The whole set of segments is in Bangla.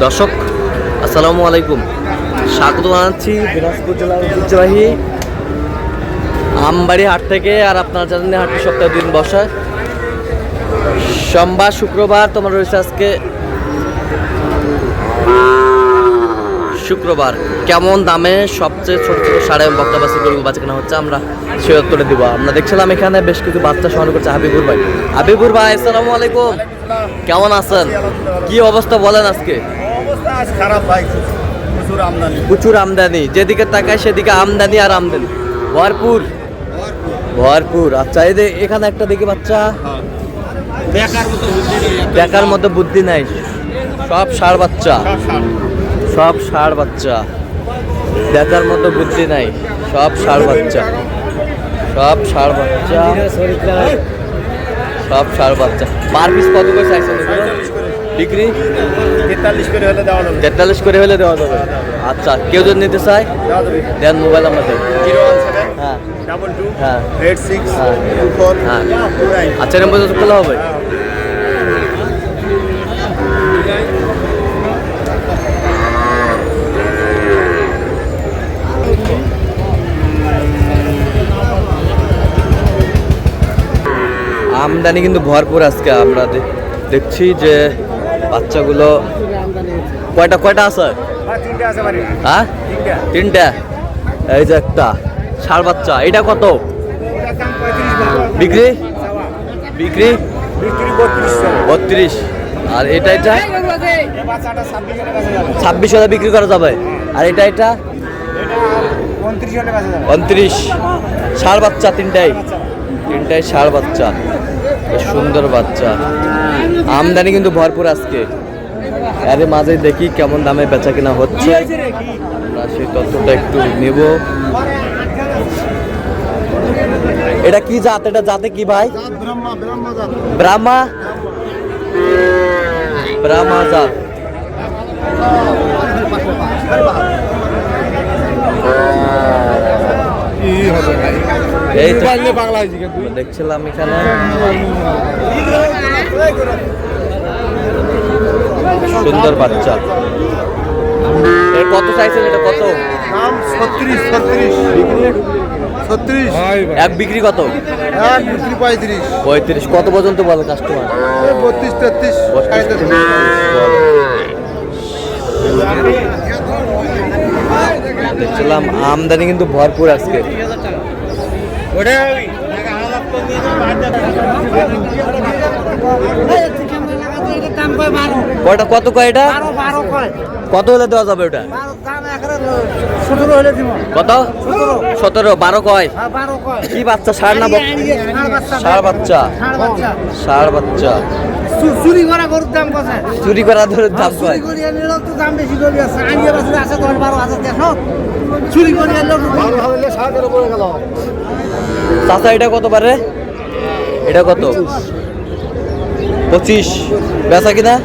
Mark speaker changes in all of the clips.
Speaker 1: দর্শক আসসালামু আলাইকুম, স্বাগত জানাচ্ছি দিনাজপুর জেলার ঐতিহ্যবাহী আমবাড়ি হাট থেকে। আর আপনারা জানেন হাটটি সপ্তাহে দিন বসে সোমবার শুক্রবার। তোমার রয়েছে আজকে শুক্রবার। কেমন দামে সবচেয়ে ছোট ছোট সাড়ে বক্তাবাসী গরু বাচ্চা কেনা হচ্ছে আমরা সে উত্তরে দিব। আমরা দেখছিলাম এখানে বেশ কিছু বাচ্চা সংগ্রহ করছে হাবিবুর ভাই। হাবিবুর ভাই আসসালামু আলাইকুম, কেমন আছেন? কি অবস্থা বলেন আজকে?
Speaker 2: খারাপ ভাই,
Speaker 1: প্রচুর আমদানি, যেদিকে তাকায় সেদিকে আমদানি আর আমদানি ভরপুর ভরপুর। আচ্ছা এই যে এখানে একটা দেখি বাচ্চা দেখার মতো বুদ্ধি নাই, সব ষাঁড় বাচ্চা, সব ষাঁড় বাচ্চা, দেখার মতো বুদ্ধি নাই, সব ষাঁড় বাচ্চা, সব ষাঁড় বাচ্চা, সব ষাঁড় বাচ্চা। পার পিস কত করে চাইছেন বিক্রি? 43 করে হলে দেওয়া যাবে। আচ্ছা কেউ যদি নিতে চায় দেন মোবাইল আমাদের। হ্যাঁ হ্যাঁ হ্যাঁ, আচ্ছা এরকম পর্যন্ত খোলা হবে। আমদানি কিন্তু ভরপুর আজকে। আমরা দেখছি যে বাচ্চাগুলো কয়টা কয়টা আছে? হ্যাঁ তিনটা। এই যে একটা ষাঁড় বাচ্চা, এটা কত বিক্রি? বিক্রি 32। আর এটা 26 বিক্রি করা যাবে। আর এটা 29। ষাঁড় বাচ্চা তিনটাই ষাঁড় বাচ্চা, সুন্দর বাচ্চা। আমদানি কিন্তু ভরপুর আজকে। এর মাঝে দেখি কেমন দামে বেচা কিনা হচ্ছে, আমরা সেই তথ্যটা একটু নেব। এটা কি জাত? এটা জাতে কি ভাই? ব্রাহ্মা ব্রাহ্মা জাত। এই দেখছিলাম এখানে সুন্দর বাচ্চা। এর কত চাইছেন? এটা কত?
Speaker 2: 36।
Speaker 1: এক বিক্রি কত? 35। কত পর্যন্ত বলে কাস্টমার?
Speaker 2: 32-33।
Speaker 1: দেখছিলাম আমদানি কিন্তু ভরপুর আজকে। কয়টা কত কয়? এটা কত হলে দেওয়া যাবে? ওটা কত? 17। 12 কয়? কি বাচ্চা? ষাঁড় না ষাঁড় বাচ্চা? ষাঁড় বাচ্চা।
Speaker 3: চুরি করা গরুর দাম কত?
Speaker 1: চুরি করা ধরে দাম কয়?
Speaker 3: দাম বেশি করে আছে। আনিয়ে বাসে আছে 10-12,000 দেখো। চুরি করে এলো 12,000 পড়ে গেল।
Speaker 1: চাচা এটা কত পারে? এটা কত? 25। বেচা কিনা?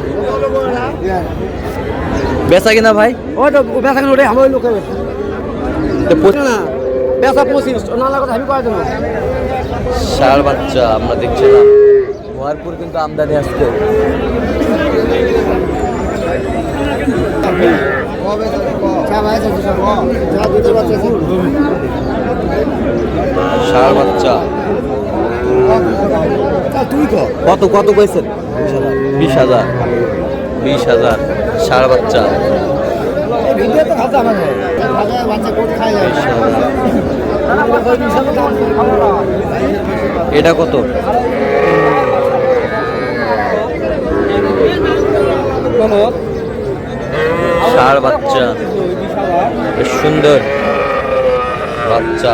Speaker 1: বেচা কিনা ভাই?
Speaker 3: ওটা বেচা কিনা ওটাই আমার লোকে না বেচা 25 না লাগা আমি কয় দেব।
Speaker 1: ষাঁড় বাচ্চা আমরা দেখছিলাম ভরপুর কিন্তু আমদানি আজকে। ষাঁড় বাচ্চা কত কত কইছেন? 20,000। 20,000 ষাঁড় বাচ্চা। এটা কত? ষাঁড় বাচ্চা, বেশ সুন্দর বাচ্চা।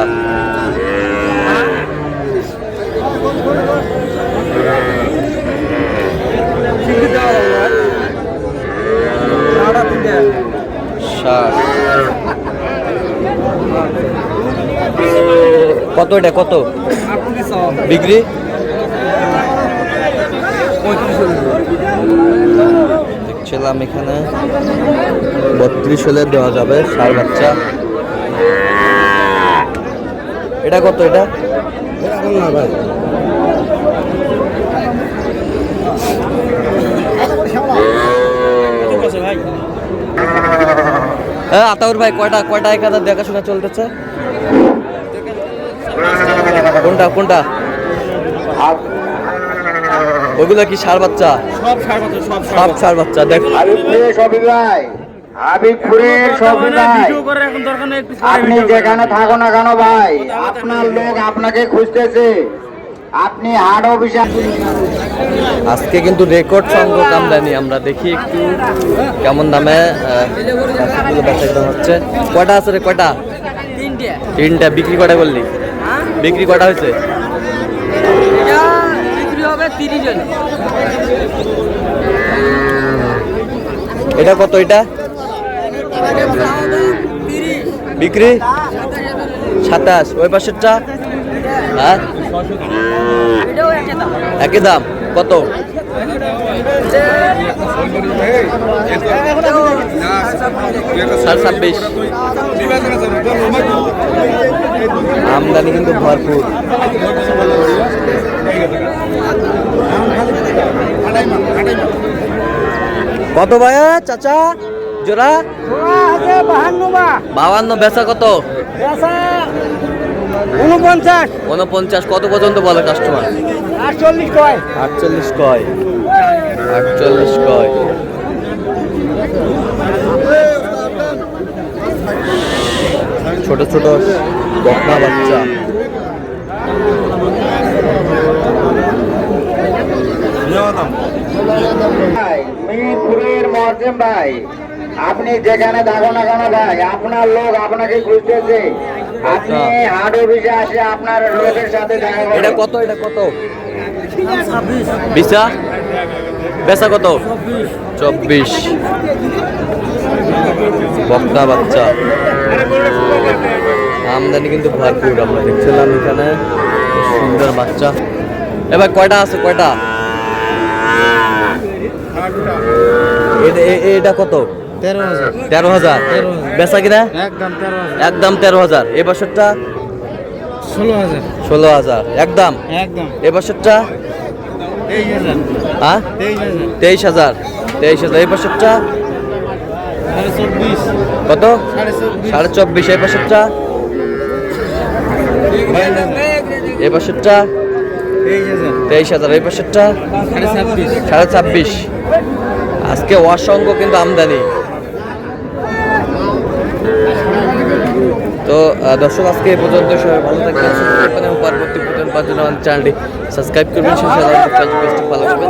Speaker 1: কত? এটা কত বিক্রি? 35। দেখছিলাম এখানে 32 হলে দেওয়া যাবে ষাঁড় বাচ্চা। এটা কত? এটা ভাই হ্যাঁ আতাউর ভাই কয়টা এখানে দেখাশোনা চলতেছে? কোনটা ওগুলো কি ষাঁড় বাচ্চা? সব ষাঁড় বাচ্চা দেখ।
Speaker 4: আপনি যেখানে থাকো না কেন ভাই, আপনার লোক আপনাকে খুঁজতেছে, আপনি হাট অফিসে।
Speaker 1: আজকে কিন্তু রেকর্ড সংখ্যক আমদানি। আমরা দেখি একটু কেমন দামে বেচা হচ্ছে। কয়টা আছে রে? কয়টা? তিনটা। বিক্রি কটা করলি? বিক্রি কটা হয়েছে? এটা কত? এটা বিক্রি 27। ওই পাশেরটা? হ্যাঁ একই দাম। কত? 26। আমদানি কিন্তু ভরপুর। কত ভাইয়া চাচা জোড়া? 52। বেচা কত? 49। কত পর্যন্ত বলে কাস্টমার? 48 কয়। 48 কয়। ছোট ছোট বকনা বাচ্চা।
Speaker 4: মিরপুরের মরজেম ভাই, আপনি যেখানে থাকো না কেন ভাই, আপনার লোক আপনাকে খুঁজতেছে, আপনি হাট অফিসে আসে আপনার লোকের সাথে দেখা করুন।
Speaker 1: এটা কত? এটা কত? 20। বেচা কত? 24। বকনা বাচ্চা। আমদানি কিন্তু ভরপুর। আমরা দেখছিলাম এখানে সুন্দর বাচ্চা। এবার কয়টা আছে? কয়টা? এটা কত? 13,000। বেচা কিনা? একদম 13,000। এ বছরটা 16,000 একদম। এ বছরটা হ্যাঁ 23,000। এই বছরটা কত? 24,500। এই বছরটা? এই বছরটা 23,000। এই বছরটা 26,500। আজকে অসংখ্য কিন্তু আমদানি। তো দর্শক আজকে এই পর্যন্ত। সবাই ভালো থাকবেন, সুস্থ থাকবেন এবং পরবর্তী চ্যানেলটি সাবস্ক্রাইব করবেন। সেই সাথে ফেসবুক পেজটি ফলো করবেন।